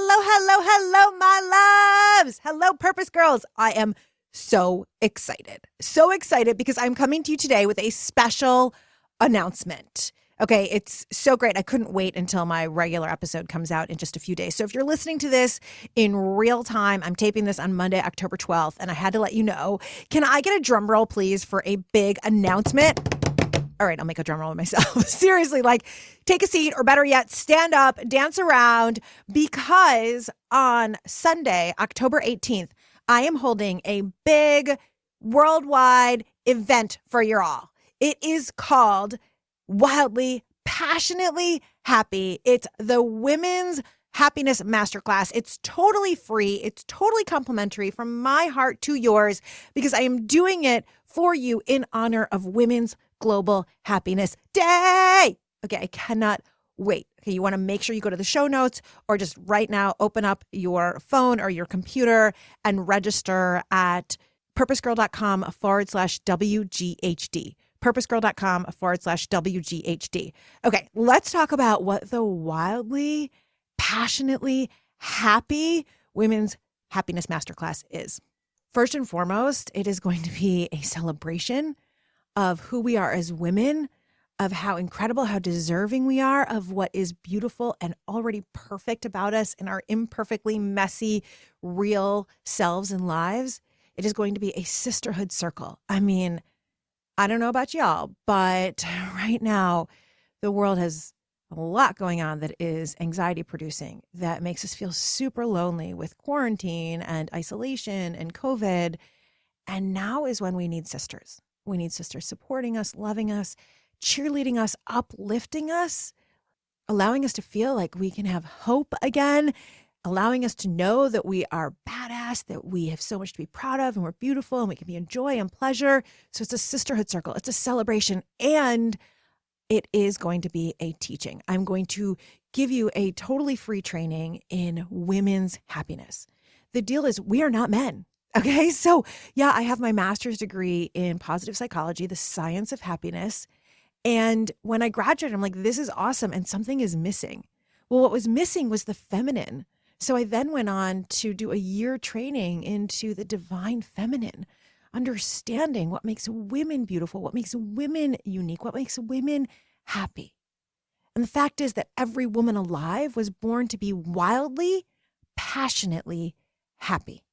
Hello, my loves. Hello, Purpose Girls. I am so excited because I'm coming to you today with a special announcement. Okay, it's so great. I couldn't wait until my regular episode comes out in just a few days. So if you're listening to this in real time, I'm taping this on Monday, October 12th, and I had to let you know. Can I get a drum roll, please, for a big announcement? All right, I'll make a drum roll myself. Seriously, take a seat, or better yet, stand up, dance around, because on Sunday, October 18th, I am holding a big worldwide event for you all. It is called Wildly, Passionately Happy. It's the Women's Happiness Masterclass. It's totally free. It's totally complimentary from my heart to yours, because I am doing it for you in honor of Women's Global Happiness Day. Okay, I cannot wait. Okay, you want to make sure you go to the show notes, or just right now open up your phone or your computer and register at purposegirl.com/WGHD. purposegirl.com/WGHD. Okay, let's talk about what the Wildly, Passionately Happy Women's Happiness Masterclass is. First and foremost, it is going to be a celebration of who we are as women, of how incredible, how deserving we are of what is beautiful and already perfect about us in our imperfectly messy, real selves and lives. It is going to be a sisterhood circle. I mean, I don't know about y'all, but right now the world has a lot going on that is anxiety producing, that makes us feel super lonely with quarantine and isolation and COVID. And now is when we need sisters. We need sisters supporting us, loving us, cheerleading us, uplifting us, allowing us to feel like we can have hope again, allowing us to know that we are badass, that we have so much to be proud of, and we're beautiful, and we can be in joy and pleasure. So it's a sisterhood circle. It's a celebration, and it is going to be a teaching. I'm going to give you a totally free training in women's happiness. The deal is, we are not men. Okay, so yeah, I have my master's degree in positive psychology, the science of happiness. And when I graduated, I'm like, this is awesome. And something is missing. Well, what was missing was the feminine. So I then went on to do a year training into the divine feminine, understanding what makes women beautiful, what makes women unique, what makes women happy. And the fact is that every woman alive was born to be wildly, passionately happy.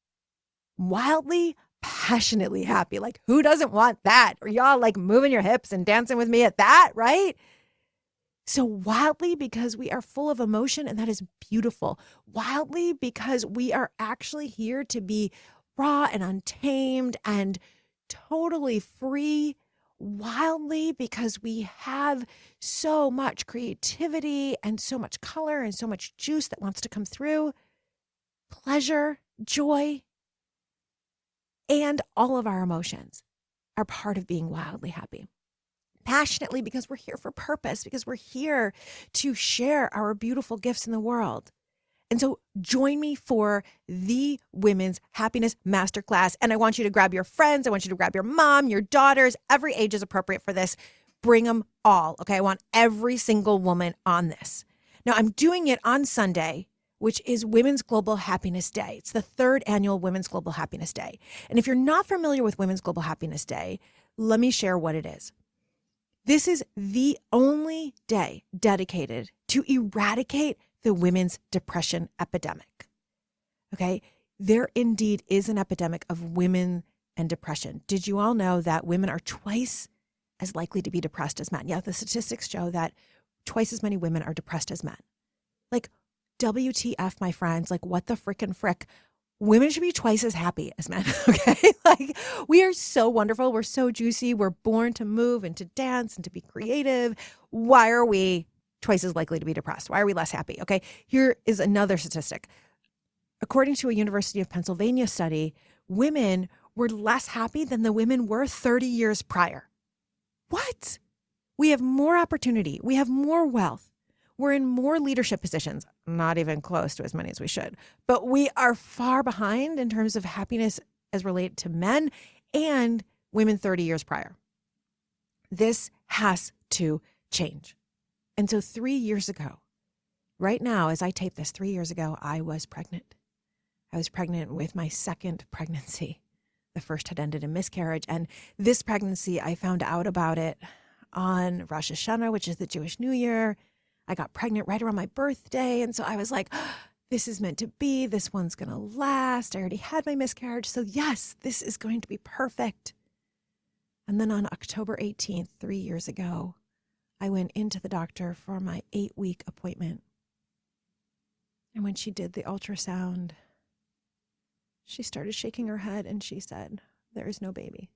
Wildly, passionately happy. Like, who doesn't want that? Or y'all moving your hips and dancing with me at that, right? So wildly, because we are full of emotion, and that is beautiful. Wildly, because we are actually here to be raw and untamed and totally free. Wildly, because we have so much creativity and so much color and so much juice that wants to come through. Pleasure, joy, and all of our emotions are part of being wildly happy. Passionately, because we're here for purpose, because we're here to share our beautiful gifts in the world. And so join me for the Women's Happiness Masterclass. And I want you to grab your friends. I want you to grab your mom, your daughters. Every age is appropriate for this. Bring them all. Okay. I want every single woman on this. Now, I'm doing it on Sunday, which is Women's Global Happiness Day. It's the third annual Women's Global Happiness Day. And if you're not familiar with Women's Global Happiness Day, let me share what it is. This is the only day dedicated to eradicate the women's depression epidemic. Okay, there indeed is an epidemic of women and depression. Did you all know that women are twice as likely to be depressed as men? Yeah, the statistics show that twice as many women are depressed as men. WTF, my friends, what the frickin' frick? Women should be twice as happy as men, okay? We are so wonderful. We're so juicy. We're born to move and to dance and to be creative. Why are we twice as likely to be depressed? Why are we less happy? Okay, here is another statistic. According to a University of Pennsylvania study, women were less happy than the women were 30 years prior. What? We have more opportunity. We have more wealth. We're in more leadership positions, not even close to as many as we should, but we are far behind in terms of happiness as related to men and women 30 years prior. This has to change. And so 3 years ago, Right now, as I tape this 3 years ago, I was pregnant. I was pregnant with my second pregnancy. The first had ended in miscarriage. And this pregnancy, I found out about it on Rosh Hashanah, which is the Jewish New Year. I got pregnant right around my birthday. And so I was like, this is meant to be. This one's going to last. I already had my miscarriage. So yes, this is going to be perfect. And then on October 18th, 3 years ago, I went into the doctor for my 8-week appointment. And when she did the ultrasound, she started shaking her head and she said, there is no baby.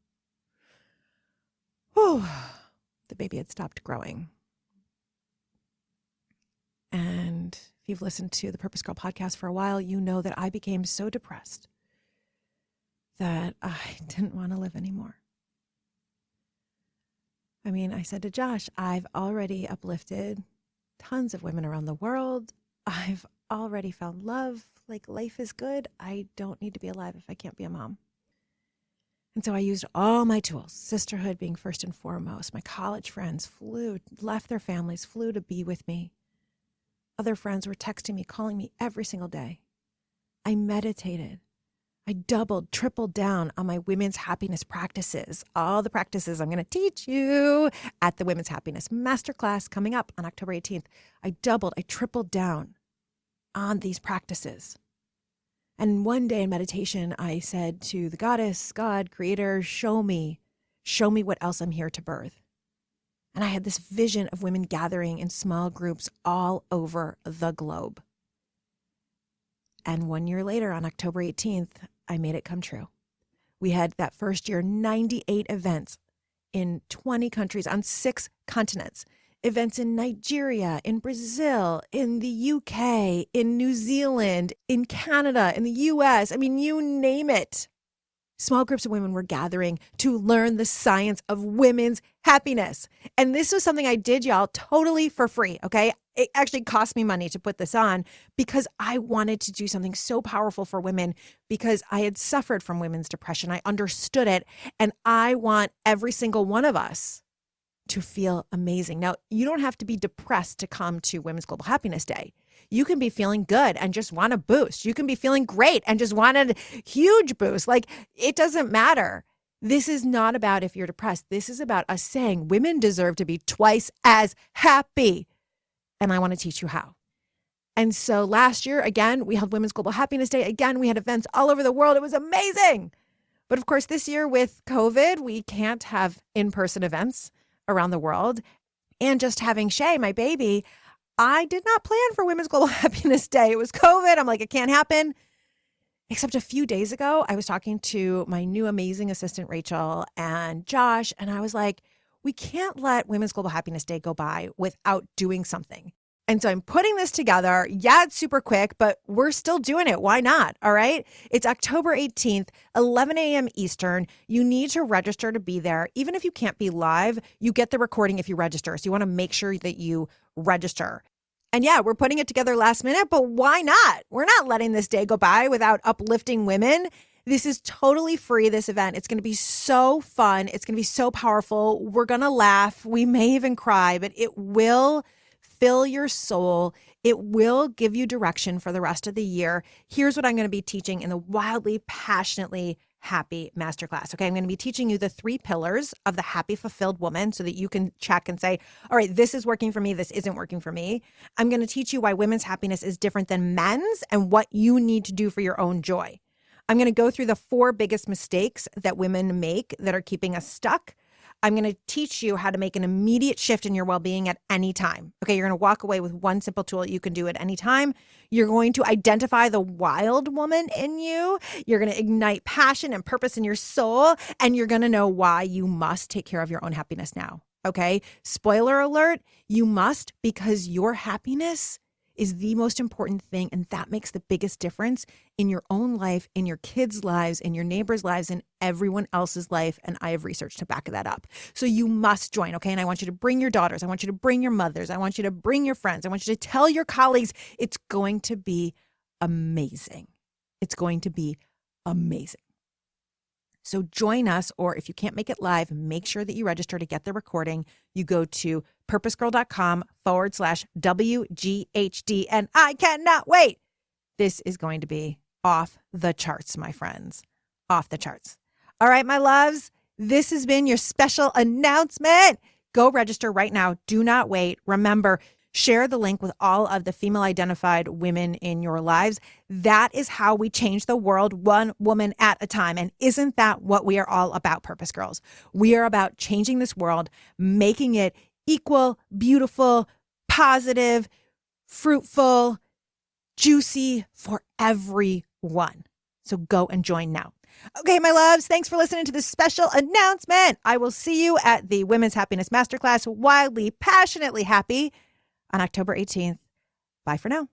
Whew. The baby had stopped growing. And if you've listened to the Purpose Girl podcast for a while, you know that I became so depressed that I didn't want to live anymore. I mean, I said to Josh, I've already uplifted tons of women around the world. I've already found love. Like, life is good. I don't need to be alive if I can't be a mom. And so I used all my tools, Sisterhood being first and foremost. My college friends left their families, flew to be with me. Other friends were texting me, calling me every single day. I meditated. I doubled, tripled down on my women's happiness practices. All the practices I'm going to teach you at the Women's Happiness MasterClass coming up on October 18th. I tripled down on these practices. And one day in meditation, I said to the goddess, God, creator, show me what else I'm here to birth. And I had this vision of women gathering in small groups all over the globe. And 1 year later, on October 18th, I made it come true. We had that first year, 98 events in 20 countries on 6 continents. Events in Nigeria, in Brazil, in the UK, in New Zealand, in Canada, in the US. I mean, you name it. Small groups of women were gathering to learn the science of women's happiness. And this was something I did, y'all, totally for free, okay? It actually cost me money to put this on because I wanted to do something so powerful for women because I had suffered from women's depression. I understood it, and I want every single one of us to feel amazing. Now, you don't have to be depressed to come to Women's Global Happiness Day. You can be feeling good and just want a boost. You can be feeling great and just want a huge boost. Like, it doesn't matter. This is not about if you're depressed. This is about us saying women deserve to be twice as happy. And I want to teach you how. And so last year, again, we held Women's Global Happiness Day. Again, we had events all over the world. It was amazing. But of course, this year with COVID, we can't have in-person events around the world. And just having Shay, my baby, I did not plan for Women's Global Happiness Day. It was COVID. I'm like, it can't happen. Except a few days ago, I was talking to my new amazing assistant, Rachel, and Josh, and I was like, we can't let Women's Global Happiness Day go by without doing something. And so I'm putting this together. Yeah, it's super quick, but we're still doing it. Why not? All right. It's October 18th, 11 a.m. Eastern. You need to register to be there. Even if you can't be live, you get the recording if you register. So you want to make sure that you register. And yeah, we're putting it together last minute, but why not? We're not letting this day go by without uplifting women. This is totally free, this event. It's going to be so fun. It's going to be so powerful. We're going to laugh. We may even cry, but it will fill your soul. It will give you direction for the rest of the year. Here's what I'm going to be teaching in the Wildly Passionately Happy Masterclass. Okay, I'm going to be teaching you the 3 pillars of the happy, fulfilled woman so that you can check and say, all right, this is working for me. This isn't working for me. I'm going to teach you why women's happiness is different than men's and what you need to do for your own joy. I'm going to go through the 4 biggest mistakes that women make that are keeping us stuck. I'm going to teach you how to make an immediate shift in your well-being at any time. Okay, you're going to walk away with one simple tool you can do at any time. You're going to identify the wild woman in you. You're going to ignite passion and purpose in your soul, and you're going to know why you must take care of your own happiness now. Okay, spoiler alert, you must, because your happiness is the most important thing, and that makes the biggest difference in your own life, in your kids' lives, in your neighbors' lives, in everyone else's life, and I have research to back that up. So you must join, okay? And I want you to bring your daughters. I want you to bring your mothers. I want you to bring your friends. I want you to tell your colleagues. It's going to be amazing. It's going to be amazing. So join us, or if you can't make it live, make sure that you register to get the recording. You go to purposegirl.com WGHD. And I cannot wait. This is going to be off the charts, my friends. Off the charts. All right, my loves, this has been your special announcement. Go register right now. Do not wait. Remember, share the link with all of the female-identified women in your lives. That is how we change the world, one woman at a time. And isn't that what we are all about, Purpose Girls? We are about changing this world, making it equal, beautiful, positive, fruitful, juicy for everyone. So go and join now. Okay, my loves, thanks for listening to this special announcement. I will see you at the Women's Happiness Masterclass, Wildly, Passionately Happy, on October 18th. Bye for now.